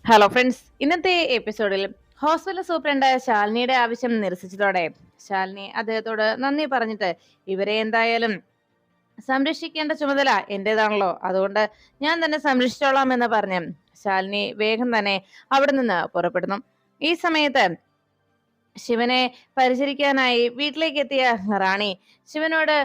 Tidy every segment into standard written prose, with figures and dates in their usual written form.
Hello friends, ഇന്നത്തെ എപ്പിസോഡിൽ hospital superintendent ശാലിനിയുടെ ആവശ്യം നിരസിച്ചതോടെ ശാലിനി അദ്ദേഹത്തോട് നന്ദി പറഞ്ഞിട്ട് ഇവരെ എന്തായാലും സംരക്ഷിക്കേണ്ട ചുമതല എന്റേതാണല്ലോ, അതുകൊണ്ട് ഞാൻ തന്നെ സംരക്ഷിച്ചോളാം എന്ന് പറഞ്ഞ് ശാലിനി വേഗം തന്നെ അവിടെ നിന്ന് പുറപ്പെടുന്നു. ഈ സമയത്ത് ശിവനെ പരിചരിക്കാനായി വീട്ടിലേക്ക് എത്തിയ റാണി ശിവനോട്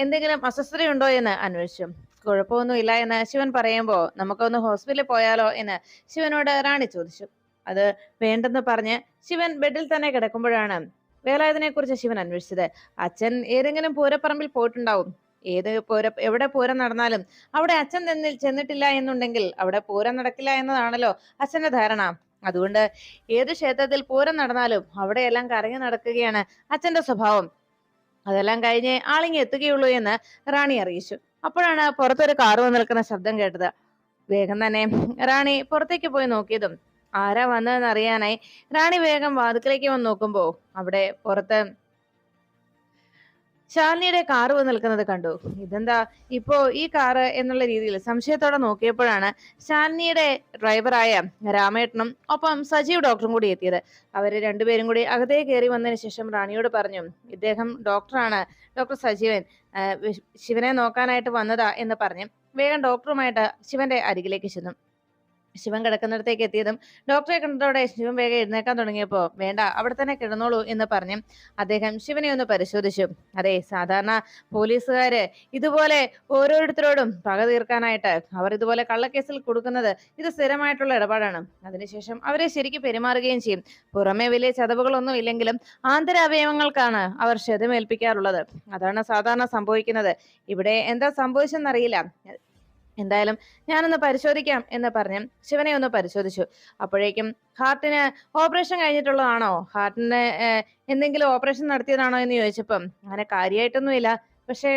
എന്തെങ്കിലും അസ്വസ്ഥതയുണ്ടോ എന്ന് അന്വേഷിച്ചു. കുഴപ്പമൊന്നുമില്ല എന്ന് ശിവൻ പറയുമ്പോ നമുക്കൊന്ന് ഹോസ്പിറ്റലിൽ പോയാലോ എന്ന് ശിവനോട് റാണി ചോദിച്ചു. അത് വേണ്ടെന്ന് പറഞ്ഞ് ശിവൻ ബെഡിൽ തന്നെ കിടക്കുമ്പോഴാണ് വേലായുധനെ കുറിച്ച് ശിവൻ അന്വേഷിച്ചത്. അച്ഛൻ ഏതെങ്കിലും പൂരപ്പറമ്പിൽ പോയിട്ടുണ്ടാവും. എവിടെ പൂരം നടന്നാലും അവിടെ അച്ഛൻ ചെന്നിട്ടില്ല എന്നുണ്ടെങ്കിൽ അവിടെ പൂരം നടക്കില്ല എന്നതാണല്ലോ അച്ഛന്റെ ധാരണ. അതുകൊണ്ട് ഏത് ക്ഷേത്രത്തിൽ പൂരം നടന്നാലും അവിടെയെല്ലാം കറങ്ങി നടക്കുകയാണ് അച്ഛന്റെ സ്വഭാവം. അതെല്ലാം കഴിഞ്ഞ് ആളിങ്ങി എത്തുകയുള്ളൂ എന്ന് റാണി അറിയിച്ചു. അപ്പോഴാണ് പുറത്തൊരു കാറ് വന്ന് നിൽക്കുന്ന ശബ്ദം കേട്ടത്. വേഗം തന്നെ റാണി പുറത്തേക്ക് പോയി നോക്കിയതും ആരാ വന്നതെന്ന് അറിയാനായി റാണി വേഗം വാതിക്കലേക്ക് വന്ന് നോക്കുമ്പോ അവിടെ പുറത്ത് ശാലിനിയുടെ കാറ് വന്ന് നിൽക്കുന്നത് കണ്ടു. ഇതെന്താ ഇപ്പോ ഈ കാറ് എന്നുള്ള രീതിയിൽ സംശയത്തോടെ നോക്കിയപ്പോഴാണ് ശാലിനിയുടെ ഡ്രൈവറായ രാമേട്ടനും ഒപ്പം സജീവ് ഡോക്ടറും കൂടി എത്തിയത്. അവര് രണ്ടുപേരും കൂടി അകത്തേക്ക് കയറി വന്നതിന് ശേഷം റാണിയോട് പറഞ്ഞു, ഇദ്ദേഹം ഡോക്ടറാണ്, ഡോക്ടർ സജീവൻ ശിവനെ നോക്കാനായിട്ട് വന്നതാ എന്ന് പറഞ്ഞ് വേഗം ഡോക്ടറുമായിട്ട് ശിവന്റെ അരികിലേക്ക് ചെന്നു. ശിവൻ കിടക്കുന്നിടത്തേക്ക് എത്തിയതും ഡോക്ടറെ കണ്ടതോടെ ശിവൻ വേഗം എഴുന്നേക്കാൻ തുടങ്ങിയപ്പോ വേണ്ട, അവിടെ തന്നെ കിടന്നോളൂ എന്ന് പറഞ്ഞ് അദ്ദേഹം ശിവനെ ഒന്ന് പരിശോധിച്ചു. അതെ, സാധാരണ പോലീസുകാര് ഇതുപോലെ ഓരോരുത്തരോടും പക തീർക്കാനായിട്ട് അവർ ഇതുപോലെ കള്ളക്കേസിൽ കൊടുക്കുന്നത് ഇത് സ്ഥിരമായിട്ടുള്ള ഇടപാടാണ്. അതിനുശേഷം അവരെ ശരിക്കും പെരുമാറുകയും ചെയ്യും. പുറമെ വലിയ ചതവുകളൊന്നും ഇല്ലെങ്കിലും ആന്തരാവയവങ്ങൾക്കാണ് അവർ ക്ഷതമേൽപ്പിക്കാറുള്ളത്. അതാണ് സാധാരണ സംഭവിക്കുന്നത്. ഇവിടെ എന്താ സംഭവിച്ചെന്നറിയില്ല. എന്തായാലും ഞാനൊന്ന് പരിശോധിക്കാം എന്ന് പറഞ്ഞ് ശിവനെ ഒന്ന് പരിശോധിച്ചു. അപ്പോഴേക്കും ഹാർട്ടിന് ഓപ്പറേഷൻ കഴിഞ്ഞിട്ടുള്ളതാണോ, ഹാർട്ടിന് എന്തെങ്കിലും ഓപ്പറേഷൻ നടത്തിയതാണോ എന്ന് ചോദിച്ചപ്പം അങ്ങനെ കാര്യമായിട്ടൊന്നുമില്ല, പക്ഷേ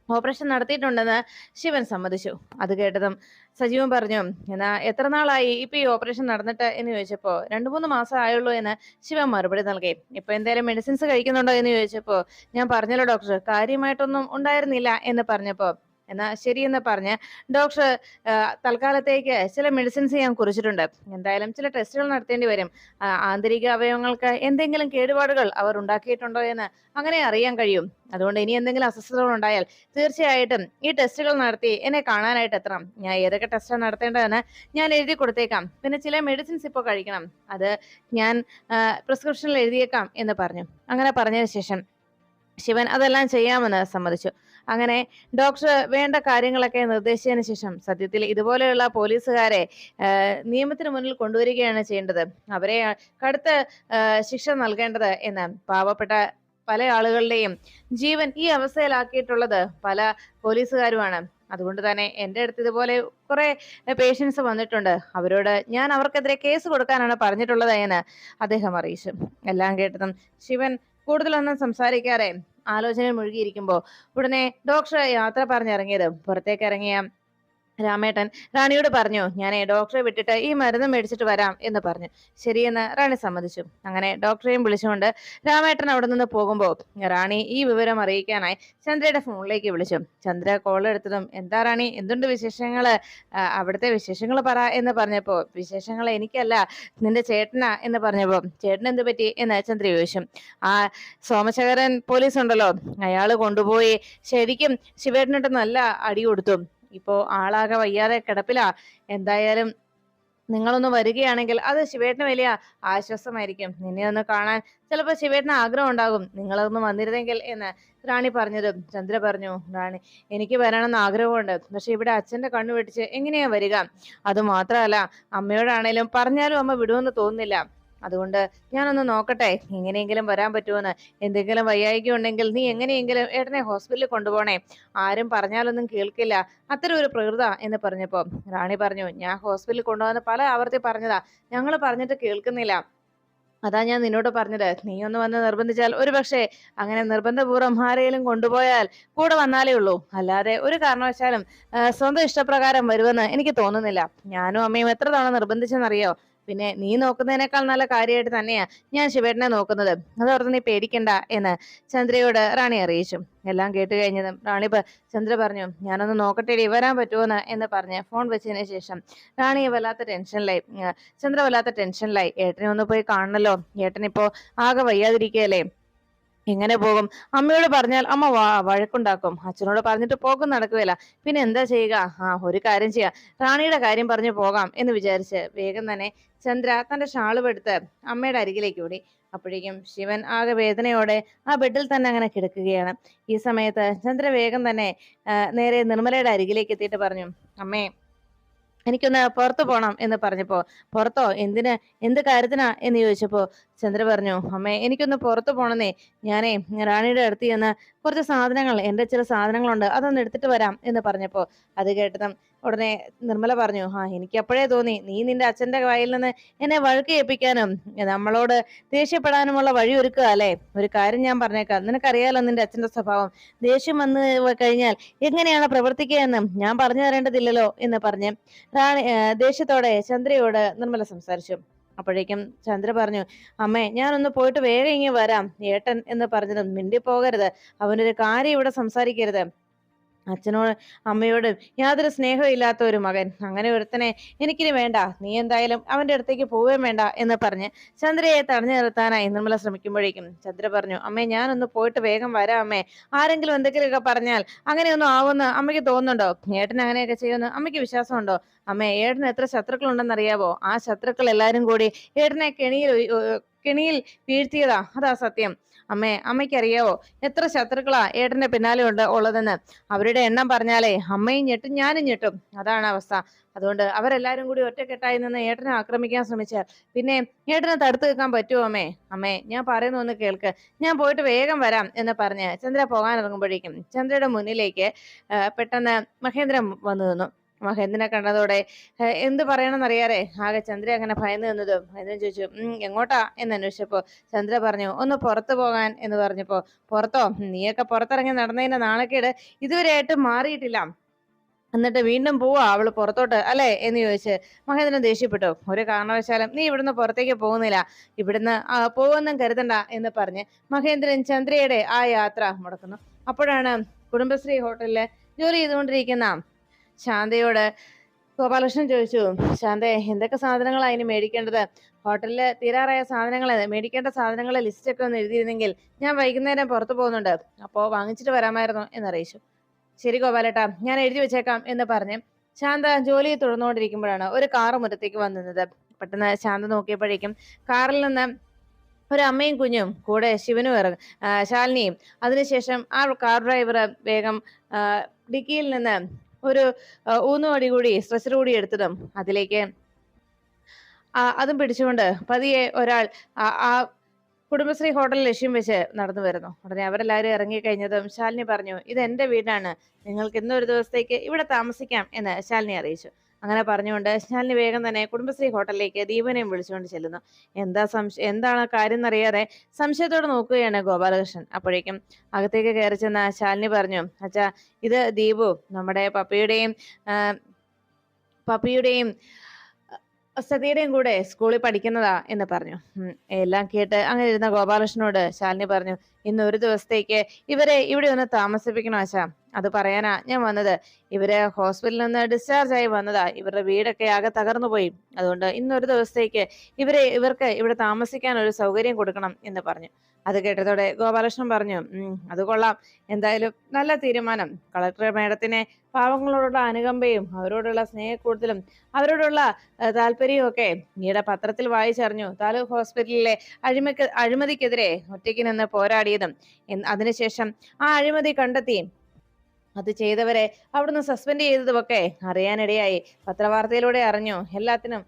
ഓപ്പറേഷൻ നടത്തിയിട്ടുണ്ടെന്ന് ശിവൻ സമ്മതിച്ചു. അത് കേട്ടതും സജീവൻ പറഞ്ഞു, എന്നാ എത്ര നാളായി ഇപ്പൊ ഈ ഓപ്പറേഷൻ നടന്നിട്ട് എന്ന് ചോദിച്ചപ്പോ 2-3 മാസം ആയുള്ളൂ എന്ന് ശിവൻ മറുപടി നൽകി. ഇപ്പൊ എന്തായാലും മെഡിസിൻസ് കഴിക്കുന്നുണ്ടോ എന്ന് ചോദിച്ചപ്പോ ഞാൻ പറഞ്ഞല്ലോ ഡോക്ടർ, കാര്യമായിട്ടൊന്നും ഉണ്ടായിരുന്നില്ല എന്ന് പറഞ്ഞപ്പോ എന്നാ ശരിയെന്ന് പറഞ്ഞ് ഡോക്ടർ തൽക്കാലത്തേക്ക് ചില മെഡിസിൻസ് ഞാൻ കുറിച്ചിട്ടുണ്ട്. എന്തായാലും ചില ടെസ്റ്റുകൾ നടത്തേണ്ടി വരും. ആന്തരിക അവയവങ്ങൾക്ക് എന്തെങ്കിലും കേടുപാടുകൾ അവർ ഉണ്ടാക്കിയിട്ടുണ്ടോ എന്ന് അങ്ങനെ അറിയാൻ കഴിയും. അതുകൊണ്ട് ഇനി എന്തെങ്കിലും അസ്വസ്ഥതകൾ ഉണ്ടായാൽ തീർച്ചയായിട്ടും ഈ ടെസ്റ്റുകൾ നടത്തി എന്നെ കാണാനായിട്ട് എത്തണം. ഞാൻ ഏതൊക്കെ ടെസ്റ്റാണ് നടത്തേണ്ടതെന്ന് ഞാൻ എഴുതി കൊടുത്തേക്കാം. പിന്നെ ചില മെഡിസിൻസ് ഇപ്പോൾ കഴിക്കണം, അത് ഞാൻ പ്രിസ്ക്രിപ്ഷനിൽ എഴുതിയേക്കാം എന്ന് പറഞ്ഞു. അങ്ങനെ പറഞ്ഞതിന് ശേഷം ശിവൻ അതെല്ലാം ചെയ്യാമെന്ന് സമ്മതിച്ചു. അങ്ങനെ ഡോക്ടർ വേണ്ട കാര്യങ്ങളൊക്കെ നിർദ്ദേശിച്ചതിന് ശേഷം സത്യത്തിൽ ഇതുപോലെയുള്ള പോലീസുകാരെ നിയമത്തിന് മുന്നിൽ കൊണ്ടുവരികയാണ് ചെയ്യേണ്ടത്. അവരെ കടുത്ത ശിക്ഷ നൽകേണ്ടത് എന്ന്. പാവപ്പെട്ട പല ആളുകളുടെയും ജീവൻ ഈ അവസ്ഥയിലാക്കിയിട്ടുള്ളത് പല പോലീസുകാരുമാണ്. അതുകൊണ്ട് തന്നെ എൻ്റെ അടുത്ത് ഇതുപോലെ കുറെ പേഷ്യൻസ് വന്നിട്ടുണ്ട്. അവരോട് ഞാൻ അവർക്കെതിരെ കേസ് കൊടുക്കാനാണ് പറഞ്ഞിട്ടുള്ളത് എന്ന് അദ്ദേഹം അറിയിച്ചു. എല്ലാം കേട്ടതും ശിവൻ കൂടുതലൊന്നും സംസാരിക്കാതെ ആലോചനയിൽ മുഴുകിയിരിക്കുമ്പോ ഉടനെ ഡോക്ടർ യാത്ര പറഞ്ഞിറങ്ങിയത്. പുറത്തേക്ക് ഇറങ്ങിയ രാമേട്ടൻ റാണിയോട് പറഞ്ഞു, ഞാനേ ഡോക്ടറെ വിട്ടിട്ട് ഈ മരുന്ന് മേടിച്ചിട്ട് വരാം എന്ന് പറഞ്ഞു. ശരിയെന്ന് റാണി സമ്മതിച്ചു. അങ്ങനെ ഡോക്ടറെയും വിളിച്ചുകൊണ്ട് രാമേട്ടൻ അവിടെ നിന്ന് പോകുമ്പോ റാണി ഈ വിവരം അറിയിക്കാനായി ചന്ദ്രയുടെ ഫോണിലേക്ക് വിളിച്ചു. ചന്ദ്ര കോൾ എടുത്തതും എന്താ റാണി, എന്തുണ്ട് വിശേഷങ്ങള്, അവിടുത്തെ വിശേഷങ്ങൾ പറ എന്ന് പറഞ്ഞപ്പോ വിശേഷങ്ങൾ എനിക്കല്ല നിന്റെ ചേട്ടനാ എന്ന് പറഞ്ഞപ്പോ ചേട്ടൻ എന്ത് പറ്റി എന്ന് ചന്ദ്ര ചോദിച്ചു. ആ സോമശേഖരൻ പോലീസ് ഉണ്ടല്ലോ, അയാള് കൊണ്ടുപോയി ശരിക്കും ശിവേട്ടനിട്ട് നല്ല അടി കൊടുത്തു. ഇപ്പോ ആളാകെ വയ്യാതെ കിടപ്പിലാ. എന്തായാലും നിങ്ങളൊന്ന് വരികയാണെങ്കിൽ അത് ശിവേട്ടന് വലിയ ആശ്വാസമായിരിക്കും. നിന്നെ ഒന്ന് കാണാൻ ചിലപ്പോൾ ശിവേട്ടന് ആഗ്രഹം ഉണ്ടാകും, നിങ്ങളൊന്ന് വന്നിരുന്നെങ്കിൽ എന്ന് റാണി പറഞ്ഞതും ചന്ദ്ര പറഞ്ഞു, റാണി എനിക്ക് വരണമെന്ന് ആഗ്രഹമുണ്ട്, പക്ഷെ ഇവിടെ അച്ഛന്റെ കണ്ണു വെട്ടിച്ച് എങ്ങനെയാ വരിക? അത് മാത്രമല്ല അമ്മയോടാണേലും പറഞ്ഞാലും അമ്മ വിടുമെന്ന് തോന്നുന്നില്ല. അതുകൊണ്ട് ഞാനൊന്ന് നോക്കട്ടെ എങ്ങനെയെങ്കിലും വരാൻ പറ്റുമെന്ന്. എന്തെങ്കിലും വയ്യായിക ഉണ്ടെങ്കിൽ നീ എങ്ങനെയെങ്കിലും ഏട്ടനെ ഹോസ്പിറ്റലിൽ കൊണ്ടുപോകണേ, ആരും പറഞ്ഞാലൊന്നും കേൾക്കില്ല, അത്തരം ഒരു പ്രകൃത എന്ന് പറഞ്ഞപ്പോ റാണി പറഞ്ഞു, ഞാൻ ഹോസ്പിറ്റലിൽ കൊണ്ടുപോകുന്ന പല ആവർത്തി പറഞ്ഞതാ, ഞങ്ങൾ പറഞ്ഞിട്ട് കേൾക്കുന്നില്ല. അതാ ഞാൻ നിന്നോട് പറഞ്ഞത്, നീ ഒന്ന് വന്ന് നിർബന്ധിച്ചാൽ ഒരു പക്ഷേ, അങ്ങനെ നിർബന്ധപൂർവ്വം ആരെങ്കിലും കൊണ്ടുപോയാൽ കൂടെ വന്നാലേ ഉള്ളൂ, അല്ലാതെ ഒരു കാരണവശാലും സ്വന്തം ഇഷ്ടപ്രകാരം വരുമെന്ന് എനിക്ക് തോന്നുന്നില്ല. ഞാനും അമ്മയും എത്ര തവണ നിർബന്ധിച്ചെന്നറിയോ? പിന്നെ നീ നോക്കുന്നതിനേക്കാൾ നല്ല കാര്യമായിട്ട് തന്നെയാ ഞാൻ ശിവേട്ടനെ നോക്കുന്നത്. അതോർത്ത് നീ പേടിക്കണ്ട എന്ന് ചന്ദ്രയോട് റാണി അറിയിച്ചു. എല്ലാം കേട്ട് കഴിഞ്ഞതും ചന്ദ്ര പറഞ്ഞു, ഞാനൊന്ന് നോക്കട്ടെടി, വരാൻ പറ്റുമോന്ന് എന്ന് പറഞ്ഞ് ഫോൺ വെച്ചതിന് ശേഷം റാണിയെ വല്ലാത്ത ടെൻഷനിലായി. ചന്ദ്ര വല്ലാത്ത ടെൻഷനിലായി. ഏട്ടനെ ഒന്ന് പോയി കാണണല്ലോ, ഏട്ടനിപ്പോ ആകെ വയ്യാതിരിക്കുകയല്ലേ, എങ്ങനെ പോകും? അമ്മയോട് പറഞ്ഞാൽ അമ്മ വഴക്കുണ്ടാക്കും, അച്ഛനോട് പറഞ്ഞിട്ട് പോക്കും നടക്കുകയില്ല, പിന്നെ എന്താ ചെയ്യുക? ഒരു കാര്യം ചെയ്യാം, റാണിയുടെ കാര്യം പറഞ്ഞു പോകാം എന്ന് വിചാരിച്ച് വേഗം തന്നെ ചന്ദ്ര തന്റെ ഷാളും എടുത്ത് അമ്മയുടെ അരികിലേക്ക് ഓടി. അപ്പോഴേക്കും ശിവൻ ആകെ വേദനയോടെ ആ ബെഡിൽ തന്നെ അങ്ങനെ കിടക്കുകയാണ്. ഈ സമയത്ത് ചന്ദ്ര വേഗം തന്നെ നേരെ നിർമ്മലയുടെ അരികിലേക്ക് എത്തിയിട്ട് പറഞ്ഞു, അമ്മേ, എനിക്കൊന്ന് പുറത്തു പോണം എന്ന് പറഞ്ഞപ്പോ, പുറത്തോ? എന്ത് കാര്യത്തിനാ എന്ന് ചോദിച്ചപ്പോ ചന്ദ്ര പറഞ്ഞു, അമ്മേ, എനിക്കൊന്ന് പുറത്തു പോണെന്നേ, ഞാനേ റാണിയുടെ അടുത്ത് ചെന്ന് കുറച്ച് സാധനങ്ങൾ, എന്റെ ചില സാധനങ്ങളുണ്ട്, അതൊന്ന് എടുത്തിട്ട് വരാം എന്ന് പറഞ്ഞപ്പോ അത് കേട്ടതും ഉടനെ നിർമ്മല പറഞ്ഞു, എനിക്ക് അപ്പോഴേ തോന്നി നീ നിന്റെ അച്ഛന്റെ വായിൽ നിന്ന് എന്നെ വഴക്ക് കേൾപ്പിക്കാനും നമ്മളോട് ദേഷ്യപ്പെടാനുമുള്ള വഴി ഒരുക്കുക അല്ലേ. ഒരു കാര്യം ഞാൻ പറഞ്ഞേക്കാം, നിനക്കറിയാലോ നിന്റെ അച്ഛന്റെ സ്വഭാവം, ദേഷ്യം വന്നു കഴിഞ്ഞാൽ എങ്ങനെയാണ് പ്രവർത്തിക്കുക എന്നും ഞാൻ പറഞ്ഞു തരേണ്ടതില്ലല്ലോ എന്ന് പറഞ്ഞ് ദേഷ്യത്തോടെ ചന്ദ്രയോട് നിർമ്മല സംസാരിച്ചു. അപ്പോഴേക്കും ചന്ദ്ര പറഞ്ഞു, അമ്മേ, ഞാനൊന്ന് പോയിട്ട് വേഗം ഇങ്ങ് വരാം. ഏട്ടൻ എന്ന് പറഞ്ഞതും മിണ്ടി പോകരുത്, അവനൊരു കാര്യം ഇവിടെ സംസാരിക്കരുത്. അച്ഛനോട് അമ്മയോട് യാതൊരു സ്നേഹവും ഇല്ലാത്ത ഒരു മകൻ, അങ്ങനെ ഒരുത്തനെ എനിക്കിനി വേണ്ട, നീ എന്തായാലും അവന്റെ അടുത്തേക്ക് പോവുകയും വേണ്ട എന്ന് പറഞ്ഞ് ചന്ദ്രയെ തടഞ്ഞു നിർത്താനായി നിർമ്മല ശ്രമിക്കുമ്പോഴേക്കും ചന്ദ്ര പറഞ്ഞു, അമ്മേ, ഞാനൊന്ന് പോയിട്ട് വേഗം വരാം അമ്മേ. ആരെങ്കിലും എന്തെങ്കിലുമൊക്കെ പറഞ്ഞാൽ അങ്ങനെയൊന്നും ആവുമെന്ന് അമ്മയ്ക്ക് തോന്നുന്നുണ്ടോ? ഏട്ടൻ അങ്ങനെയൊക്കെ ചെയ്യുമെന്ന് അമ്മയ്ക്ക് വിശ്വാസമുണ്ടോ? അമ്മേ, ഏട്ടന് എത്ര ശത്രുക്കളുണ്ടെന്ന് അറിയാവോ? ആ ശത്രുക്കൾ എല്ലാരും കൂടി ഏട്ടനെ കെണിയിൽ വീഴ്ത്തിയതാ, അതാ സത്യം. അമ്മയ്ക്കറിയാവോ എത്ര ശത്രുക്കളാ ഏട്ടന്റെ പിന്നാലെ ഉള്ളതെന്ന്? അവരുടെ എണ്ണം പറഞ്ഞാലേ അമ്മയും ഞെട്ടും, ഞാനും ഞെട്ടും. അതാണ് അവസ്ഥ. അതുകൊണ്ട് അവരെല്ലാരും കൂടി ഒറ്റക്കെട്ടായി നിന്ന് ഏട്ടനെ ആക്രമിക്കാൻ ശ്രമിച്ചാൽ പിന്നെ ഏട്ടനെ തടുത്തു നിൽക്കാൻ പറ്റുമോ അമ്മേ? അമ്മേ, ഞാൻ പറയുന്ന ഒന്ന് കേൾക്ക്, ഞാൻ പോയിട്ട് വേഗം വരാം എന്ന് പറഞ്ഞ് ചന്ദ്ര പോകാൻ ഇറങ്ങുമ്പോഴേക്കും ചന്ദ്രയുടെ മുന്നിലേക്ക് പെട്ടെന്ന് മഹേന്ദ്രൻ വന്നു നിന്നു. മഹേന്ദ്രനെ കണ്ടതോടെ എന്ത് പറയണമെന്നറിയാതെ ആകെ ചന്ദ്ര അങ്ങനെ ഭയന്നു നിന്നതും മഹേന്ദ്രൻ ചോദിച്ചു, എങ്ങോട്ടാ എന്ന് അന്വേഷിച്ചപ്പോ ചന്ദ്ര പറഞ്ഞു, ഒന്ന് പുറത്തു പോകാൻ എന്ന് പറഞ്ഞപ്പോ, പുറത്തോ? നീയൊക്കെ പുറത്തിറങ്ങി നടന്നതിന്റെ നാണക്കേട് ഇതുവരെയായിട്ട് മാറിയിട്ടില്ല, എന്നിട്ട് വീണ്ടും പോവാ അവള് പുറത്തോട്ട് അല്ലേ എന്ന് ചോദിച്ച് മഹേന്ദ്രൻ ദേഷ്യപ്പെട്ടു. ഒരു കാരണവശാലും നീ ഇവിടുന്ന് പുറത്തേക്ക് പോകുന്നില്ല, ഇവിടുന്ന് പോകുമെന്നും കരുതണ്ട എന്ന് പറഞ്ഞ് മഹേന്ദ്രൻ ചന്ദ്രയുടെ ആ യാത്ര മുടക്കുന്നു. അപ്പോഴാണ് കുടുംബശ്രീ ഹോട്ടലില് ജോലി ചെയ്തുകൊണ്ടിരിക്കുന്ന ശാന്തയോട് ഗോപാലകൃഷ്ണൻ ചോദിച്ചു, ശാന്തേ, എന്തൊക്കെ സാധനങ്ങളാ അതിന് മേടിക്കേണ്ടത്? ഹോട്ടലില് തീരാറായ മേടിക്കേണ്ട സാധനങ്ങളെ ലിസ്റ്റ് ഒക്കെ ഒന്ന് എഴുതിയിരുന്നെങ്കിൽ ഞാൻ വൈകുന്നേരം പുറത്തു പോകുന്നുണ്ട്, അപ്പോ വാങ്ങിച്ചിട്ട് വരാമായിരുന്നു എന്നറിയിച്ചു. ശരി ഗോപാലേട്ടാ, ഞാൻ എഴുതി വെച്ചേക്കാം എന്ന് പറഞ്ഞ് ശാന്ത ജോലി തുടർന്നുകൊണ്ടിരിക്കുമ്പോഴാണ് ഒരു കാറ് മുറ്റത്തേക്ക് വന്നിരുന്നത്. പെട്ടെന്ന് ശാന്ത നോക്കിയപ്പോഴേക്കും കാറിൽ നിന്ന് ഒരു അമ്മയും കുഞ്ഞും കൂടെ ശിവനും ശാലിനിയും. അതിനുശേഷം ആ കാർ ഡ്രൈവർ വേഗം ഡിക്കിയിൽ നിന്ന് ഒരു ഊന്നുവടി കൂടി സ്ട്രെച്ചർ കൂടി എടുത്തതും അതിലേക്ക് അതും പിടിച്ചുകൊണ്ട് പതിയെ ഒരാൾ ആ കുടുംബശ്രീ ഹോട്ടൽ ലക്ഷ്യം വെച്ച് നടന്നു വരുന്നു. ഉടനെ അവരെല്ലാവരും ഇറങ്ങി കഴിഞ്ഞതും ശാലിനി പറഞ്ഞു, ഇത് എന്റെ വീടാണ്, നിങ്ങൾക്ക് ഇന്നൊരു ദിവസത്തേക്ക് ഇവിടെ താമസിക്കാം എന്ന് ശാലിനി അറിയിച്ചു. അങ്ങനെ പറഞ്ഞുകൊണ്ട് ശാലിനി വേഗം തന്നെ കുടുംബശ്രീ ഹോട്ടലിലേക്ക് ദീപനെയും വിളിച്ചുകൊണ്ട് ചെല്ലുന്നു. എന്താണ് കാര്യം എന്നറിയാതെ സംശയത്തോടെ നോക്കുകയാണ് ഗോപാലകൃഷ്ണൻ. അപ്പോഴേക്കും അകത്തേക്ക് കയറി ചെന്ന ശാലിനി പറഞ്ഞു, അച്ഛാ, ഇത് ദീപു, നമ്മുടെ പപ്പിയുടെയും സതിയുടെയും കൂടെ സ്കൂളിൽ പഠിക്കുന്നതാ എന്ന് പറഞ്ഞു. എല്ലാം കേട്ട് അങ്ങനെ ഇരുന്ന ഗോപാലകൃഷ്ണനോട് ശാലിനി പറഞ്ഞു, ഇന്ന് ഒരു ദിവസത്തേക്ക് ഇവരെ ഇവിടെ ഒന്ന് താമസിപ്പിക്കണോ അച്ഛാ? അത് പറയാനാ ഞാൻ വന്നത്. ഇവര് ഹോസ്പിറ്റലിൽ നിന്ന് ഡിസ്ചാർജ് ആയി വന്നതാ, ഇവരുടെ വീടൊക്കെ ആകെ തകർന്നു പോയി, അതുകൊണ്ട് ഇന്നൊരു ദിവസത്തേക്ക് ഇവർക്ക് ഇവിടെ താമസിക്കാൻ ഒരു സൗകര്യം കൊടുക്കണം എന്ന് പറഞ്ഞു. അത് കേട്ടതോടെ ഗോപാലകൃഷ്ണൻ പറഞ്ഞു, അത് കൊള്ളാം, എന്തായാലും നല്ല തീരുമാനം. കളക്ടർ മേഡത്തിനെ പാവങ്ങളോടുള്ള അനുകമ്പയും അവരോടുള്ള സ്നേഹക്കൂടുതലും അവരോടുള്ള താല്പര്യവും ഒക്കെ ഈയിടെ പത്രത്തിൽ വായിച്ചറിഞ്ഞു. താലൂക്ക് ഹോസ്പിറ്റലിലെ അഴിമതിക്കെതിരെ ഒറ്റയ്ക്ക് നിന്ന് പോരാടിയതും അതിനുശേഷം ആ അഴിമതി കണ്ടെത്തി അത് ചെയ്തവരെ അവിടുന്ന് സസ്പെൻഡ് ചെയ്തതുമൊക്കെ അറിയാനിടയായി. പത്രവാർത്തയിലൂടെ അറിഞ്ഞു. എല്ലാത്തിനും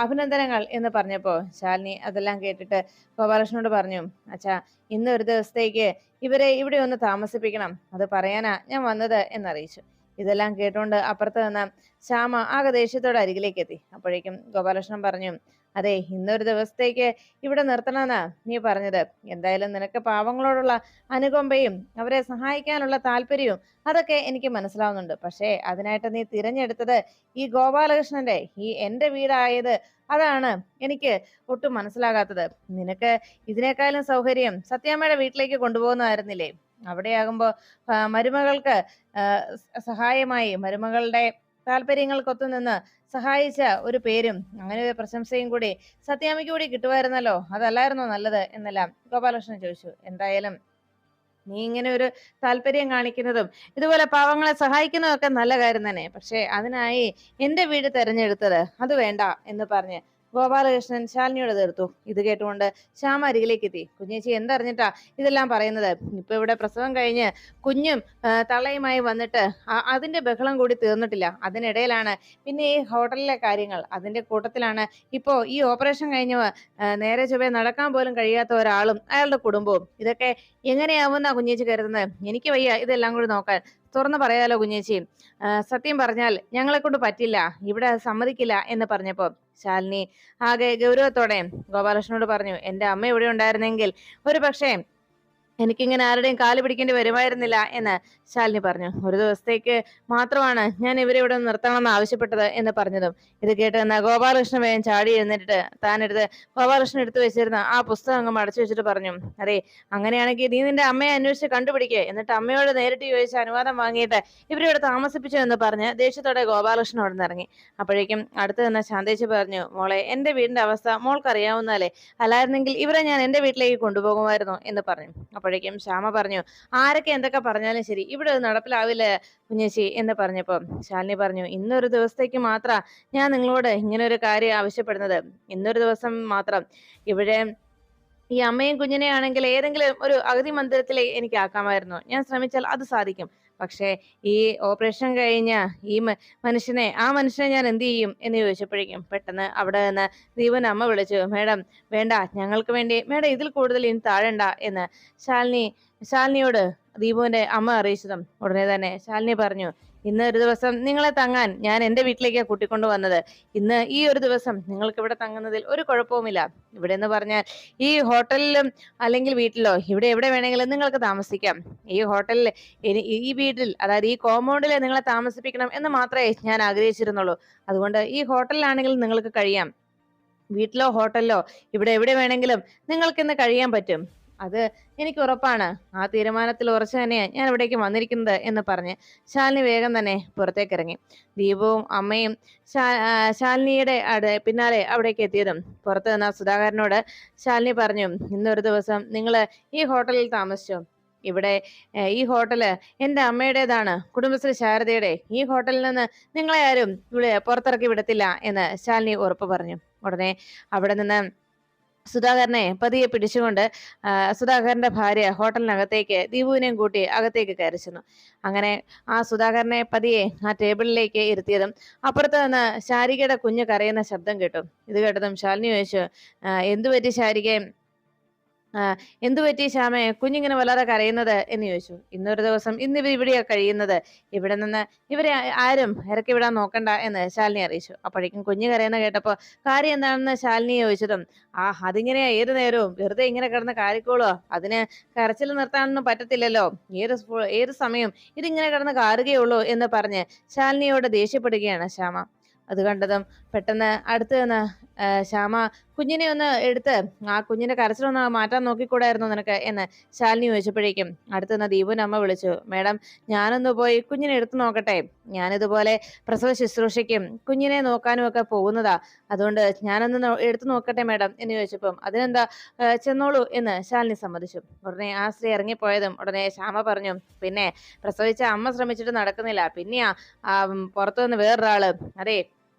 അഭിനന്ദനങ്ങൾ എന്ന് പറഞ്ഞപ്പോ ശാലിനി അതെല്ലാം കേട്ടിട്ട് ഗോപാലകൃഷ്ണനോട് പറഞ്ഞു, അച്ഛാ, ഇന്ന് ഒരു ദിവസത്തേക്ക് ഇവരെ ഇവിടെ ഒന്ന് താമസിപ്പിക്കണം, അത് പറയാനാ ഞാൻ വന്നത് എന്നറിയിച്ചു. ഇതെല്ലാം കേട്ടുകൊണ്ട് അപ്പുറത്ത് നിന്ന ശ്യാമ ആകെ ദേഷ്യത്തോടെ അരികിലേക്ക് എത്തി. അപ്പോഴേക്കും ഗോപാലകൃഷ്ണൻ പറഞ്ഞു, അതെ, ഇന്നൊരു ദിവസത്തേക്ക് ഇവിടെ നിർത്തണമെന്നാ നീ പറഞ്ഞത്. എന്തായാലും നിനക്ക് പാവങ്ങളോടുള്ള അനുകമ്പയും അവരെ സഹായിക്കാനുള്ള താല്പര്യവും അതൊക്കെ എനിക്ക് മനസ്സിലാവുന്നുണ്ട്. പക്ഷേ അതിനായിട്ട് നീ തിരഞ്ഞെടുത്തത് ഈ ഗോപാലകൃഷ്ണന്റെ എന്റെ വീടായത്, അതാണ് എനിക്ക് ഒട്ടും മനസ്സിലാകാത്തത്. നിനക്ക് ഇതിനേക്കാളും സൗകര്യം സത്യാമ്മയുടെ വീട്ടിലേക്ക് കൊണ്ടുപോകുന്നതായിരുന്നില്ലേ? അവിടെയാകുമ്പോ മരുമകൾക്ക് സഹായമായി, മരുമകളുടെ താല്പര്യങ്ങൾക്കൊത്തു നിന്ന് സഹായിച്ച ഒരു പേരും അങ്ങനെ ഒരു പ്രശംസയും കൂടി സത്യാമ്മയ്ക്ക് കൂടി കിട്ടുമായിരുന്നല്ലോ. അതല്ലായിരുന്നോ നല്ലത് എന്നെല്ലാം ഗോപാലകൃഷ്ണൻ ചോദിച്ചു. എന്തായാലും നീ ഇങ്ങനെ ഒരു താല്പര്യം കാണിക്കുന്നതും ഇതുപോലെ പാവങ്ങളെ സഹായിക്കുന്നതും ഒക്കെ നല്ല കാര്യം തന്നെ. പക്ഷെ അതിനായി എന്റെ വീട് തെരഞ്ഞെടുത്തത് അത് വേണ്ട എന്ന് പറഞ്ഞ് ഗോപാലകൃഷ്ണൻ ശാലിനിയോട് തീർത്തു. ഇത് കേട്ടുകൊണ്ട് ശ്യാമ അരികിലേക്ക് എത്തി. കുഞ്ഞേച്ചി എന്തറിഞ്ഞിട്ടാ ഇതെല്ലാം പറയുന്നത്? ഇപ്പൊ ഇവിടെ പ്രസവം കഴിഞ്ഞ് കുഞ്ഞും തള്ളയുമായി വന്നിട്ട് അതിന്റെ ബഹളം കൂടി തീർന്നിട്ടില്ല. അതിനിടയിലാണ് പിന്നെ ഈ ഹോട്ടലിലെ കാര്യങ്ങൾ. അതിന്റെ കൂട്ടത്തിലാണ് ഇപ്പോ ഈ ഓപ്പറേഷൻ കഴിഞ്ഞ് നേരെ ചൊവ്വേ നടക്കാൻ പോലും കഴിയാത്ത ഒരാളും അയാളുടെ കുടുംബവും. ഇതൊക്കെ എങ്ങനെയാവുന്ന കുഞ്ഞേച്ചി കരുതുന്നത്? എനിക്ക് വയ്യ ഇതെല്ലാം കൂടി നോക്കാൻ. തുറന്നു പറയാലോ കുഞ്ഞേച്ചി, സത്യം പറഞ്ഞാൽ ഞങ്ങളെ കൊണ്ട് പറ്റില്ല, ഇവിടെ സമ്മതിക്കില്ല എന്ന് പറഞ്ഞപ്പോ ശാലിനി ആകെ ഗൗരവത്തോടെ ഗോപാലകൃഷ്ണനോട് പറഞ്ഞു, എന്റെ അമ്മ ഇവിടെ ഉണ്ടായിരുന്നെങ്കിൽ ഒരു പക്ഷേ എനിക്കിങ്ങനെ ആരുടെയും കാല് പിടിക്കേണ്ടി വരുമായിരുന്നില്ല എന്ന് ശാലിനി പറഞ്ഞു. ഒരു ദിവസത്തേക്ക് മാത്രമാണ് ഞാൻ ഇവരെ ഇവിടെ നിർത്തണമെന്ന് ആവശ്യപ്പെട്ടത് എന്ന് പറഞ്ഞതും ഇത് കേട്ട് നിന്ന ഗോപാലകൃഷ്ണൻ വേഗം ചാടി എഴുന്നേറ്റിട്ട് താനെടുത്ത് ഗോപാലകൃഷ്ണൻ എടുത്തു വെച്ചിരുന്ന ആ പുസ്തകം അങ്ങ് മടച്ചു വെച്ചിട്ട് പറഞ്ഞു, അതെ, അങ്ങനെയാണെങ്കിൽ നീ നിന്റെ അമ്മയെ അന്വേഷിച്ച് കണ്ടുപിടിക്കുക, എന്നിട്ട് അമ്മയോട് നേരിട്ട് ചോദിച്ച് അനുവാദം വാങ്ങിയിട്ട് ഇവരിവിടെ താമസിപ്പിച്ചു എന്ന് പറഞ്ഞ് ദേഷ്യത്തോടെ ഗോപാലകൃഷ്ണൻ അവിടെ നിന്ന് ഇറങ്ങി. അപ്പോഴേക്കും അടുത്ത് നിന്ന ശാന്തേച്ചി പറഞ്ഞു, മോളെ, എന്റെ വീടിന്റെ അവസ്ഥ മോൾക്ക് അറിയാവുന്നല്ലേ, അല്ലായിരുന്നെങ്കിൽ ഇവരെ ഞാൻ എന്റെ വീട്ടിലേക്ക് കൊണ്ടുപോകുമായിരുന്നു എന്ന് പറഞ്ഞു. അപ്പോഴേക്കും ശ്യാമ പറഞ്ഞു, ആരൊക്കെ എന്തൊക്കെ പറഞ്ഞാലും ശരി, ഇവിടെ അത് നടപ്പിലാവില്ല കുഞ്ഞേച്ചി എന്ന് പറഞ്ഞപ്പോ ശാലിനി പറഞ്ഞു, ഇന്നൊരു ദിവസത്തേക്ക് മാത്രം ഞാൻ നിങ്ങളോട് ഇങ്ങനെ ഒരു കാര്യം ആവശ്യപ്പെടുന്നത്. ഇന്നൊരു ദിവസം മാത്രം ഇവിടെ ഈ അമ്മയും കുഞ്ഞിനെ ആണെങ്കിൽ ഏതെങ്കിലും ഒരു അഗതി മന്ദിരത്തിൽ എനിക്ക് ആക്കാമായിരുന്നു. ഞാൻ ശ്രമിച്ചാൽ അത് സാധിക്കും. പക്ഷേ ഈ ഓപ്പറേഷൻ കഴിഞ്ഞ ഈ ആ മനുഷ്യനെ ഞാൻ എന്ത് ചെയ്യും എന്ന് ചോദിച്ചപ്പോഴേക്കും പെട്ടെന്ന് അവിടെ നിന്ന് ദീപൻ അമ്മ വിളിച്ചു, മേഡം വേണ്ട, ഞങ്ങൾക്ക് വേണ്ടി മേഡം ഇതിൽ കൂടുതൽ ഇനി താഴണ്ട എന്ന് ശാലിനിയോട് ദീപുവിന്റെ അമ്മ അറിയിച്ചതും ഉടനെ തന്നെ ശാലിനി പറഞ്ഞു, ഇന്ന് ഒരു ദിവസം നിങ്ങളെ തങ്ങാൻ ഞാൻ എന്റെ വീട്ടിലേക്കാണ് കൂട്ടിക്കൊണ്ടു വന്നത്. ഇന്ന് ഈ ഒരു ദിവസം നിങ്ങൾക്ക് ഇവിടെ തങ്ങുന്നതിൽ ഒരു കുഴപ്പവുമില്ല. ഇവിടെ എന്ന് പറഞ്ഞാൽ ഈ ഹോട്ടലിലും അല്ലെങ്കിൽ വീട്ടിലോ ഇവിടെ എവിടെ വേണമെങ്കിലും നിങ്ങൾക്ക് താമസിക്കാം. ഈ ഹോട്ടലിൽ ഈ വീട്ടിൽ, അതായത് ഈ കോമ്പൗണ്ടിൽ നിങ്ങളെ താമസിപ്പിക്കണം എന്ന് മാത്രമേ ഞാൻ ആഗ്രഹിച്ചിരുന്നുള്ളൂ. അതുകൊണ്ട് ഈ ഹോട്ടലിലാണെങ്കിലും നിങ്ങൾക്ക് കഴിയാം. വീട്ടിലോ ഹോട്ടലിലോ ഇവിടെ എവിടെ വേണമെങ്കിലും നിങ്ങൾക്ക് ഇന്ന് കഴിയാൻ പറ്റും. അത് എനിക്ക് ഉറപ്പാണ്. ആ തീരുമാനത്തിൽ ഉറച്ചു തന്നെയാണ് ഞാൻ ഇവിടേക്ക് വന്നിരിക്കുന്നത് എന്ന് പറഞ്ഞ് ശാലിനി വേഗം തന്നെ പുറത്തേക്ക് ഇറങ്ങി. ദീപവും അമ്മയും ശാലിനിയുടെ പിന്നാലെ അവിടേക്ക് എത്തിയതും പുറത്ത് നിന്ന സുധാകരനോട് ശാലിനി പറഞ്ഞു, ഇന്നൊരു ദിവസം നിങ്ങൾ ഈ ഹോട്ടലിൽ താമസിച്ചോ. ഇവിടെ ഈ ഹോട്ടല് എൻ്റെ അമ്മയുടേതാണ്, കുടുംബശ്രീ ശാരദയുടെ. ഈ ഹോട്ടലിൽ നിന്ന് നിങ്ങളെ ആരും ഇവിടെ പുറത്തിറക്കി വിടത്തില്ല എന്ന് ശാലിനി ഉറപ്പ് പറഞ്ഞു. ഉടനെ അവിടെ നിന്ന് സുധാകരനെ പതിയെ പിടിച്ചുകൊണ്ട് സുധാകരന്റെ ഭാര്യ ഹോട്ടലിനകത്തേക്ക് ദീപുവിനെയും കൂട്ടി അകത്തേക്ക് കയറി ചെന്നു. അങ്ങനെ ആ സുധാകരനെ പതിയെ ആ ടേബിളിലേക്ക് ഇരുത്തിയതും അപ്പുറത്ത് നിന്ന് ശാരികയുടെ കുഞ്ഞ് കരയുന്ന ശബ്ദം കേട്ടു. ഇത് കേട്ടതും ശാലിനി ചോദിച്ചു, എന്തു പറ്റി ശാരികയെ, എന്തു പറ്റി ശ്യാമേ, കുഞ്ഞിങ്ങനെ വല്ലാതെ കരയുന്നത് എന്ന് ചോദിച്ചു. ഇന്നൊരു ദിവസം ഇന്നിവർ ഇവിടെയാ കഴിയുന്നത്, ഇവിടെ നിന്ന് ഇവരെ ആരും ഇറക്കി വിടാൻ നോക്കണ്ട എന്ന് ശാലിനി അറിയിച്ചു. അപ്പോഴേക്കും കുഞ്ഞ് കരയുന്ന കേട്ടപ്പോ കാര്യം എന്താണെന്ന് ശാലിനി ചോദിച്ചതും, അതിങ്ങനെയാ, ഏത് നേരവും വെറുതെ ഇങ്ങനെ കിടന്ന് കാരിക്കോളോ, അതിന് കരച്ചിൽ നിർത്താനൊന്നും പറ്റത്തില്ലല്ലോ, ഏത് സമയം ഇതിങ്ങനെ കിടന്ന് കാറുകയുള്ളൂ എന്ന് പറഞ്ഞ് ശാലിനിയോട് ദേഷ്യപ്പെടുകയാണ് ശ്യാമ. അത് കണ്ടതും പെട്ടെന്ന് അടുത്ത് നിന്ന് ശ്യാമ, കുഞ്ഞിനെ ഒന്ന് എടുത്ത് ആ കുഞ്ഞിന്റെ കരച്ചിലൊന്ന് മാറ്റാൻ നോക്കിക്കൂടായിരുന്നു നിനക്ക് എന്ന് ശാലിനി ചോദിച്ചപ്പോഴേക്കും അടുത്ത് നിന്ന് ദീപുവിന്റെ അമ്മ വിളിച്ചു, മേഡം ഞാനൊന്ന് പോയി കുഞ്ഞിനെ എടുത്തു നോക്കട്ടെ, ഞാനിതുപോലെ പ്രസവ ശുശ്രൂഷയ്ക്കും കുഞ്ഞിനെ നോക്കാനും ഒക്കെ പോകുന്നതാ, അതുകൊണ്ട് ഞാനൊന്ന് എടുത്തു നോക്കട്ടെ മേഡം എന്ന് ചോദിച്ചപ്പം അതിനെന്താ, ചെന്നോളൂ എന്ന് ശാലിനി സമ്മതിച്ചു. ഉടനെ ആ സ്ത്രീ ഇറങ്ങിപ്പോയതും ഉടനെ ശ്യാമ പറഞ്ഞു, പിന്നെ പ്രസവിച്ച അമ്മ ശ്രമിച്ചിട്ട് നടക്കുന്നില്ല, പിന്നെയാ പുറത്തുനിന്ന് വേറൊരാള്, അതെ,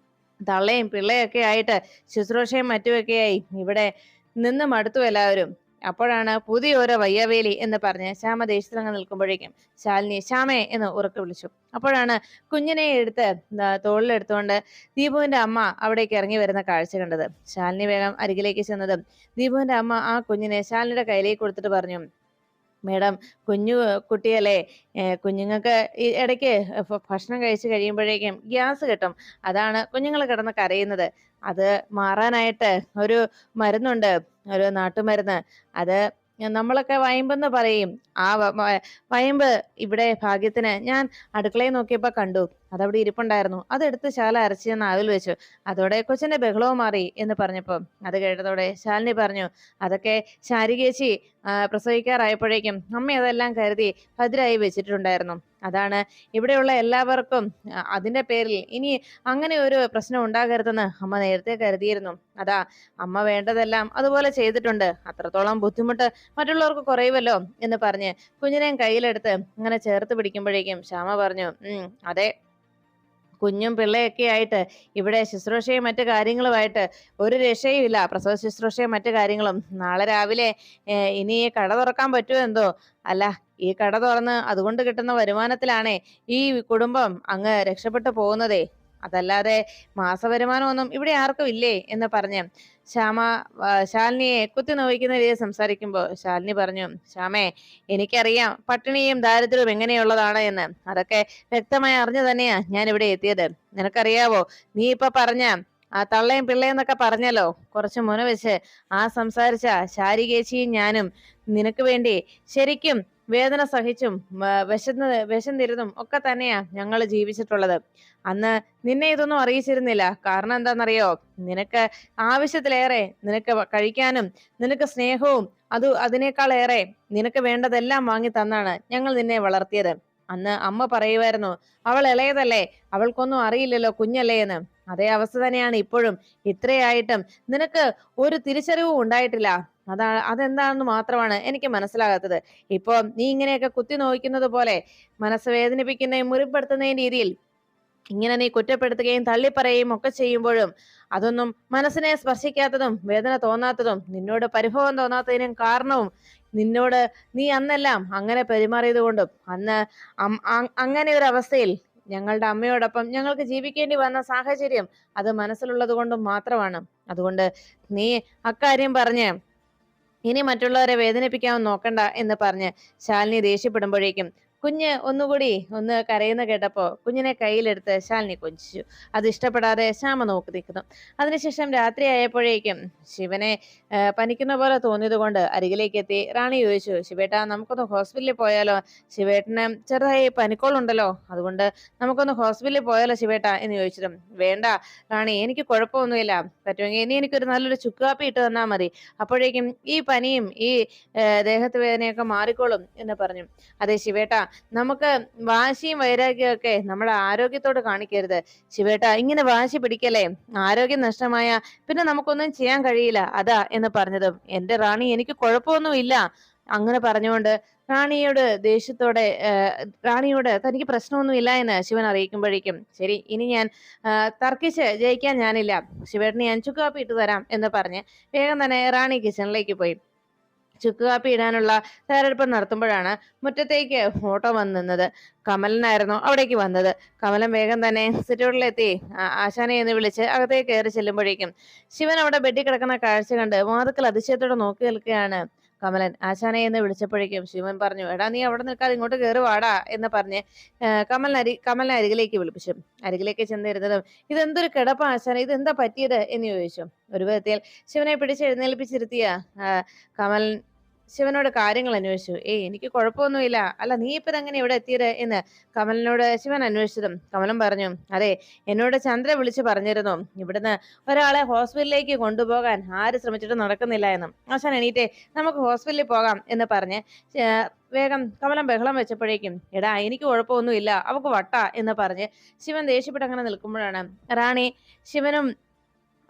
തള്ളയും പിള്ളയൊക്കെ ആയിട്ട് ശുശ്രൂഷയും മറ്റുമൊക്കെയായി ഇവിടെ നിന്ന് മടുത്തു എല്ലാവരും. അപ്പോഴാണ് പുതിയ ഓരോ വയ്യവേലി എന്ന് പറഞ്ഞ് ശ്യാമ ദേഷ്യത്തിലങ്ങ് നിൽക്കുമ്പോഴേക്കും ശാലിനി ശ്യാമേ എന്ന് ഉറക്കെ വിളിച്ചു. അപ്പോഴാണ് കുഞ്ഞിനെ എടുത്ത് തോളിലെടുത്തുകൊണ്ട് ദീപുവിന്റെ അമ്മ അവിടേക്ക് ഇറങ്ങി വരുന്ന കാഴ്ച കണ്ടത്. ശാലിനി വേഗം അരികിലേക്ക് ചെന്നതും ദീപുവിന്റെ അമ്മ ആ കുഞ്ഞിനെ ശാലിനിയുടെ കയ്യിലേക്ക് കൊടുത്തിട്ട് പറഞ്ഞു, മേഡം, കുഞ്ഞു കുട്ടിയല്ലേ, കുഞ്ഞുങ്ങൾക്ക് ഈ ഇടയ്ക്ക് ഭക്ഷണം കഴിച്ചു കഴിയുമ്പോഴേക്കും ഗ്യാസ് കിട്ടും. അതാണ് കുഞ്ഞുങ്ങൾ കിടന്ന് കരയുന്നത്. അത് മാറാനായിട്ട് ഒരു മരുന്നുണ്ട്, ഒരു നാട്ടുമരുന്ന്. അത് നമ്മളൊക്കെ വയമ്പെന്ന് പറയും. ആ വയമ്പ് ഇവിടെ ഭാഗ്യത്തിന് ഞാൻ അടുക്കളയിൽ നോക്കിയപ്പോ കണ്ടു. അതവിടെ ഇരിപ്പുണ്ടായിരുന്നു. അതെടുത്ത് ശാല അരച്ച് ഞാൻ നാവിൽ വെച്ചു. അതോടെ കൊച്ചിന്റെ ബഹളവും മാറി എന്ന് പറഞ്ഞപ്പോ അത് കേട്ടതോടെ ശാലിനി പറഞ്ഞു, അതൊക്കെ ശാരികേച്ചി പ്രസവിക്കാറായപ്പോഴേക്കും അമ്മ അതെല്ലാം കരുതി ഭദ്രായി വെച്ചിട്ടുണ്ടായിരുന്നു. അതാണ് ഇവിടെയുള്ള എല്ലാവർക്കും അതിന്റെ പേരിൽ ഇനി അങ്ങനെ ഒരു പ്രശ്നം ഉണ്ടാകരുതെന്ന് അമ്മ നേരത്തെ കരുതിയിരുന്നു. അതാ അമ്മ വേണ്ടതെല്ലാം അതുപോലെ ചെയ്തിട്ടുണ്ട്. അത്രത്തോളം ബുദ്ധിമുട്ട് മറ്റുള്ളവർക്ക് കുറയുമല്ലോ എന്ന് പറഞ്ഞ് കുഞ്ഞിനെയും കയ്യിലെടുത്ത് അങ്ങനെ ചേർത്ത് പിടിക്കുമ്പോഴേക്കും ശ്യാമ പറഞ്ഞു, അതെ, കുഞ്ഞും പിള്ളയൊക്കെ ആയിട്ട് ഇവിടെ ശുശ്രൂഷയും മറ്റു കാര്യങ്ങളുമായിട്ട് ഒരു രക്ഷയും ഇല്ല. പ്രസവ ശുശ്രൂഷയും മറ്റു കാര്യങ്ങളും. നാളെ രാവിലെ ഇനി ഈ കട തുറക്കാൻ പറ്റുമോ എന്തോ. അല്ല, ഈ കട തുറന്ന് അതുകൊണ്ട് കിട്ടുന്ന വരുമാനത്തിലാണേ ഈ കുടുംബം അങ്ങ് രക്ഷപ്പെട്ടു പോകുന്നതേ. അതല്ലാതെ മാസവരുമാനമൊന്നും ഇവിടെ ആർക്കും ഇല്ലേ എന്ന് പറഞ്ഞ് ശ്യാമ ശാലിനിയെ കുത്തി നോവിക്കുന്ന രീതിയിൽ സംസാരിക്കുമ്പോ ശാലിനി പറഞ്ഞു, ശ്യാമേ, എനിക്കറിയാം പട്ടിണിയും ദാരിദ്ര്യവും എങ്ങനെയുള്ളതാണ് എന്ന്. അതൊക്കെ വ്യക്തമായി അറിഞ്ഞു തന്നെയാ ഞാൻ ഇവിടെ എത്തിയത്. നിനക്കറിയാവോ, നീ ഇപ്പൊ പറഞ്ഞ ആ തള്ളയും പിള്ളയും എന്നൊക്കെ പറഞ്ഞല്ലോ, കുറച്ച് മുന വെച്ച് ആ സംസാരിച്ച ശാരികേച്ചിയും ഞാനും നിനക്ക് വേണ്ടി ശരിക്കും വേദന സഹിച്ചും വിശന്നിരുന്നും ഒക്കെ തന്നെയാ ഞങ്ങൾ ജീവിച്ചിട്ടുള്ളത്. അന്ന് നിന്നെ ഇതൊന്നും അറിയിച്ചിരുന്നില്ല. കാരണം എന്താണെന്നറിയോ, നിനക്ക് ആവശ്യത്തിലേറെ നിനക്ക് കഴിക്കാനും നിനക്ക് സ്നേഹവും അതിനേക്കാളേറെ നിനക്ക് വേണ്ടതെല്ലാം വാങ്ങി തന്നാണ് ഞങ്ങൾ നിന്നെ വളർത്തിയത്. അന്ന് അമ്മ പറയുമായിരുന്നു, അവൾ ഇളയതല്ലേ, അവൾക്കൊന്നും അറിയില്ലല്ലോ, കുഞ്ഞല്ലേ എന്ന്. അതേ അവസ്ഥ തന്നെയാണ് ഇപ്പോഴും. ഇത്രയായിട്ടും നിനക്ക് ഒരു തിരിച്ചറിവും ഉണ്ടായിട്ടില്ല. അതെന്താണെന്ന് മാത്രമാണ് എനിക്ക് മനസ്സിലാകാത്തത്. ഇപ്പൊ നീ ഇങ്ങനെയൊക്കെ കുത്തി നോക്കുന്നത് പോലെ മനസ്സ് വേദനിപ്പിക്കുന്നതും മുറിപ്പെടുത്തുന്ന രീതിയിൽ ഇങ്ങനെ നീ കുറ്റപ്പെടുത്തുകയും തള്ളിപ്പറയുകയും ഒക്കെ ചെയ്യുമ്പോഴും അതൊന്നും മനസ്സിനെ സ്പർശിക്കാത്തതും വേദന തോന്നാത്തതും നിന്നോട് പരിഭവം തോന്നാത്തതിനും കാരണവും നീ അന്നെല്ലാം അങ്ങനെ പെരുമാറിയത് കൊണ്ടും അന്ന് അങ്ങനെ ഒരു അവസ്ഥയിൽ ഞങ്ങളുടെ അമ്മയോടൊപ്പം ഞങ്ങൾക്ക് ജീവിക്കേണ്ടി വന്ന സാഹചര്യം അത് മനസ്സിലുള്ളത് കൊണ്ടും മാത്രമാണ്. അതുകൊണ്ട് നീ അക്കാര്യം പറഞ്ഞ് ഇനി മറ്റുള്ളവരെ വേദനിപ്പിക്കാൻ നോക്കണ്ട എന്ന് പറഞ്ഞ് ശാലിനി ദേഷ്യപ്പെടുമ്പോഴേക്കും കുഞ്ഞ് ഒന്നുകൂടി ഒന്ന് കരയുന്ന കേട്ടപ്പോ കുഞ്ഞിനെ കയ്യിലെടുത്ത് ശാലിനി കൊഞ്ചിച്ചു. അത് ഇഷ്ടപ്പെടാതെ ശ്യാമ നോക്കി നിൽക്കുന്നു. അതിനുശേഷം രാത്രി ആയപ്പോഴേക്കും ശിവനെ പനിക്കുന്ന പോലെ തോന്നിയത് കൊണ്ട് അരികിലേക്ക് എത്തി റാണി ചോദിച്ചു, ശിവേട്ടാ, നമുക്കൊന്ന് ഹോസ്പിറ്റലിൽ പോയാലോ? ശിവേട്ടന് ചെറുതായി പനിക്കോളുണ്ടല്ലോ, അതുകൊണ്ട് നമുക്കൊന്ന് ഹോസ്പിറ്റലിൽ പോയാലോ ശിവേട്ടാ എന്ന് ചോദിച്ചതും, വേണ്ട റാണി, എനിക്ക് കുഴപ്പമൊന്നുമില്ല. പറ്റുമെങ്കിൽ ഇനി എനിക്കൊരു നല്ലൊരു ചുക്ക് കാപ്പി ഇട്ട് തന്നാൽ മതി. അപ്പോഴേക്കും ഈ പനിയും ഈ ദേഹത്ത് വേദനയൊക്കെ മാറിക്കോളും എന്ന് പറഞ്ഞു. അതെ ശിവേട്ടാ, നമുക്ക് വാശിയും വൈരാഗ്യവും ഒക്കെ നമ്മുടെ ആരോഗ്യത്തോട് കാണിക്കരുത്. ശിവേട്ട, ഇങ്ങനെ വാശി പിടിക്കലേ, ആരോഗ്യം നഷ്ടമായ പിന്നെ നമുക്കൊന്നും ചെയ്യാൻ കഴിയില്ല, അതാ എന്ന് പറഞ്ഞതും, എന്റെ റാണി, എനിക്ക് കുഴപ്പമൊന്നുമില്ല അങ്ങനെ പറഞ്ഞുകൊണ്ട് റാണിയോട് ദേഷ്യത്തോടെ റാണിയോട് തനിക്ക് പ്രശ്നമൊന്നുമില്ല എന്ന് ശിവൻ അറിയിക്കുമ്പോഴേക്കും, ശരി, ഇനി ഞാൻ തർക്കിച്ച് ജയിക്കാൻ ഞാനില്ല, ശിവേട്ടന് ഞാൻ ചുക്കാപ്പി ഇട്ട് തരാം എന്ന് പറഞ്ഞ് വേഗം തന്നെ റാണി കിച്ചണിലേക്ക് പോയി. ചുക്ക് കാപ്പി ഇടാനുള്ള തയ്യാറെടുപ്പ് നടത്തുമ്പോഴാണ് മുറ്റത്തേക്ക് ഓട്ടോ വന്ന് നിന്നത്. കമലനായിരുന്നു അവിടേക്ക് വന്നത്. കമലൻ വേഗം തന്നെ സിറ്റൗട്ടിലെത്തി ആശാനെ എന്ന് വിളിച്ച് അകത്തേക്ക് കയറി ചെല്ലുമ്പോഴേക്കും ശിവൻ അവിടെ ബെഡിൽ കിടക്കുന്ന കാഴ്ച കണ്ട് വാതുക്കൽ അതിശയത്തോടെ നോക്കി നിൽക്കുകയാണ് കമലൻ. ആശാനെ എന്ന് വിളിച്ചപ്പോഴേക്കും ശിവൻ പറഞ്ഞു, എടാ, നീ അവിടെ നിൽക്കാതെ ഇങ്ങോട്ട് കയറി വാടാ എന്ന് പറഞ്ഞ് കമലിനെ അരികിലേക്ക് വിളിപ്പിച്ചു. അരികിലേക്ക് ചെന്നിരുന്നതും, ഇതെന്തൊരു കിടപ്പ ആശാനെ, ഇതെന്താ പറ്റിയത് എന്ന് ചോദിച്ചു. ഒരു വിധത്തിൽ ശിവനെ പിടിച്ച് എഴുന്നേൽപ്പിച്ചിരുത്തിയ കമൽ ശിവനോട് കാര്യങ്ങൾ അന്വേഷിച്ചു. എനിക്ക് കുഴപ്പമൊന്നുമില്ല. അല്ല, നീ ഇപ്പൊ എങ്ങനെ ഇവിടെ എത്തിയത് എന്ന് കമലിനോട് ശിവൻ അന്വേഷിച്ചതും കമലൻ പറഞ്ഞു, അതെ, എന്നോട് ചന്ദ്ര വിളിച്ചു പറഞ്ഞിരുന്നു ഇവിടുന്ന് ഒരാളെ ഹോസ്പിറ്റലിലേക്ക് കൊണ്ടുപോകാൻ ആര് ശ്രമിച്ചിട്ട് നടക്കുന്നില്ല എന്നും. ആശാൻ എണീറ്റേ, നമുക്ക് ഹോസ്പിറ്റലിൽ പോകാം എന്ന് പറഞ്ഞ് വേഗം കമലം ബഹളം വെച്ചപ്പോഴേക്കും, എടാ, എനിക്ക് കുഴപ്പമൊന്നുമില്ല, അവക്ക് വട്ടാ എന്ന് പറഞ്ഞ് ശിവൻ ദേഷ്യപ്പെട്ട് അങ്ങനെ നിൽക്കുമ്പോഴാണ് റാണി ശിവനും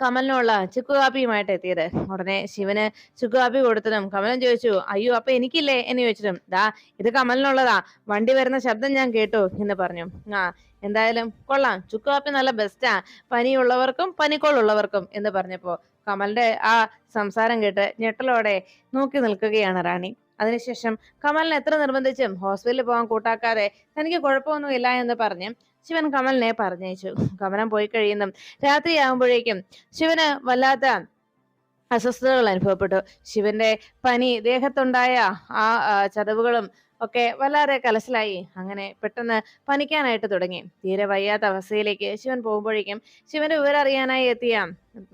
കമലിനുള്ള ചുക്കുകാപ്പിയുമായിട്ട് എത്തിയത്. ഉടനെ ശിവന് ചുക്കുകാപ്പി കൊടുത്തതും കമലൻ ചോദിച്ചു, അയ്യോ, അപ്പൊ എനിക്കില്ലേ എന്ന് ചോദിച്ചതും, ദാ, ഇത് കമലിനുള്ളതാ, വണ്ടി വരുന്ന ശബ്ദം ഞാൻ കേട്ടു എന്ന് പറഞ്ഞു. എന്തായാലും കൊള്ളാം, ചുക്കുകാപ്പി നല്ല ബെസ്റ്റാ, പനിയുള്ളവർക്കും പനിക്കോളുള്ളവർക്കും എന്ന് പറഞ്ഞപ്പോ കമലിന്റെ ആ സംസാരം കേട്ട് ഞെട്ടലോടെ നോക്കി നിൽക്കുകയാണ് റാണി. അതിനുശേഷം കമലിനെ എത്ര നിർബന്ധിച്ചും ഹോസ്പിറ്റലിൽ പോകാൻ കൂട്ടാക്കാതെ തനിക്ക് കുഴപ്പമൊന്നുമില്ല എന്ന് പറഞ്ഞ് ശിവൻ കമലിനെ പറഞ്ഞയച്ചു. കമലൻ പോയി കഴിയുന്നു രാത്രിയാകുമ്പോഴേക്കും ശിവന് വല്ലാത്ത അസ്വസ്ഥതകൾ അനുഭവപ്പെട്ടു. ശിവന്റെ പനി, ദേഹത്തുണ്ടായ ചതവുകളും ഒക്കെ വല്ലാതെ കലശലായി. അങ്ങനെ പെട്ടെന്ന് പനിക്കാനായിട്ട് തുടങ്ങി. തീരെ വയ്യാത്ത അവസ്ഥയിലേക്ക് ശിവൻ പോകുമ്പോഴേക്കും ശിവന്റെ വിവരം അറിയാനായി എത്തിയ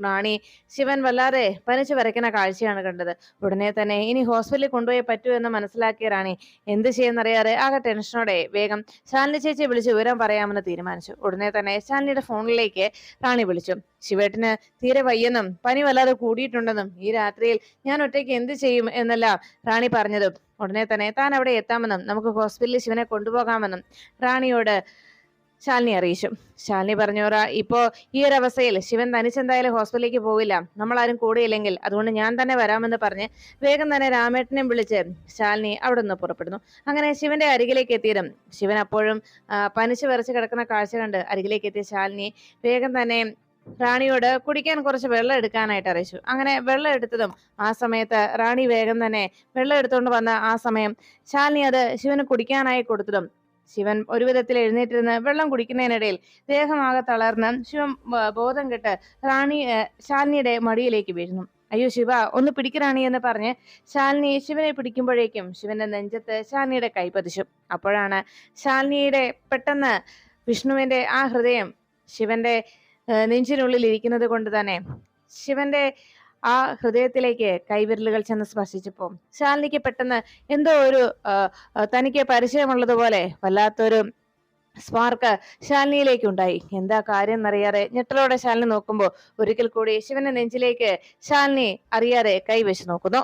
റാണി ശിവൻ വല്ലാതെ പനിച്ചു വിറയ്ക്കുന്ന കാഴ്ചയാണ് കണ്ടത്. ഉടനെ തന്നെ ഇനി ഹോസ്പിറ്റലിൽ കൊണ്ടുപോയേ പറ്റൂ എന്ന് മനസ്സിലാക്കിയ റാണി എന്ത് ചെയ്യുന്നറിയാതെ ആകെ ടെൻഷനോടെ വേഗം ശാലിനി ചേച്ചിയെ വിളിച്ച് വിവരം പറയാമെന്ന് തീരുമാനിച്ചു. ഉടനെ തന്നെ ശാലിനിയുടെ ഫോണിലേക്ക് റാണി വിളിച്ചു. ശിവേട്ടന് തീരെ വയ്യെന്നും പനി വല്ലാതെ കൂടിയിട്ടുണ്ടെന്നും ഈ രാത്രിയിൽ ഞാൻ ഒറ്റയ്ക്ക് എന്ത് ചെയ്യും എന്നെല്ലാം റാണി പറഞ്ഞതും ഉടനെ തന്നെ താൻ അവിടെ എത്താമെന്നും നമുക്ക് ഹോസ്പിറ്റലിൽ ശിവനെ കൊണ്ടുപോകാമെന്നും റാണിയോട് ശാലിനി അറിയിച്ചു. ശാലിനി പറഞ്ഞു, ഇപ്പോ ഈ ഒരു അവസ്ഥയിൽ ശിവൻ തനിച്ചെന്തായാലും ഹോസ്പിറ്റലിലേക്ക് പോകില്ല, നമ്മളാരും കൂടെയില്ലെങ്കിൽ, അതുകൊണ്ട് ഞാൻ തന്നെ വരാമെന്ന് പറഞ്ഞ് വേഗം തന്നെ രാമേട്ടനെയും വിളിച്ച് ശാലിനി അവിടെ നിന്ന് പുറപ്പെടുന്നു. അങ്ങനെ ശിവന്റെ അരികിലേക്ക് എത്തിയതും ശിവൻ അപ്പോഴും പനിച്ചു വിറച്ച് കിടക്കുന്ന കാഴ്ച കണ്ട് അരികിലേക്ക് എത്തിയ ശാലിനി വേഗം തന്നെ റാണിയോട് കുടിക്കാൻ കുറച്ച് വെള്ളം എടുക്കാനായിട്ട് അറിയിച്ചു. അങ്ങനെ വെള്ളം എടുത്തതും ആ സമയത്ത് റാണി വേഗം തന്നെ വെള്ളം എടുത്തുകൊണ്ട് വന്ന ആ സമയം ശാലിനി അത് ശിവന് കുടിക്കാനായി കൊടുത്തതും ശിവൻ ഒരു വിധത്തിൽ എഴുന്നേറ്റിരുന്ന് വെള്ളം കുടിക്കുന്നതിനിടയിൽ ദേഹമാകെ തളർന്ന് ശിവൻ ബോധം കെട്ട് ശാലിനിയുടെ മടിയിലേക്ക് വീഴുന്നു. അയ്യോ ശിവ, ഒന്ന് പിടിക്കറാണി എന്ന് പറഞ്ഞ് ശാലിനി ശിവനെ പിടിക്കുമ്പോഴേക്കും ശിവന്റെ നെഞ്ചത്ത് ശാലിനിയുടെ കൈ പതിച്ചു. അപ്പോഴാണ് ശാലിനിയുടെ പെട്ടെന്ന് വിഷ്ണുവിന്റെ ആ ഹൃദയം ശിവന്റെ നെഞ്ചിനുള്ളിൽ ഇരിക്കുന്നത് കൊണ്ട് തന്നെ ശിവന്റെ ആ ഹൃദയത്തിലേക്ക് കൈവിരലുകൾ ചെന്ന് സ്പർശിച്ചപ്പോൾ ശാലിനിക്ക് പെട്ടെന്ന് എന്തോ ഒരു തനിക്ക് പരിചയമുള്ളതുപോലെ വല്ലാത്തൊരു സ്പാർക്ക് ശാലിനിയിലേക്ക് ഉണ്ടായി. എന്താ കാര്യം എന്നറിയാതെ ഞെട്ടലോടെ ശാലിനി നോക്കുമ്പോൾ ഒരിക്കൽ കൂടി ശിവന്റെ നെഞ്ചിലേക്ക് ശാലിനി അറിയാതെ കൈവച്ച് നോക്കുന്നു.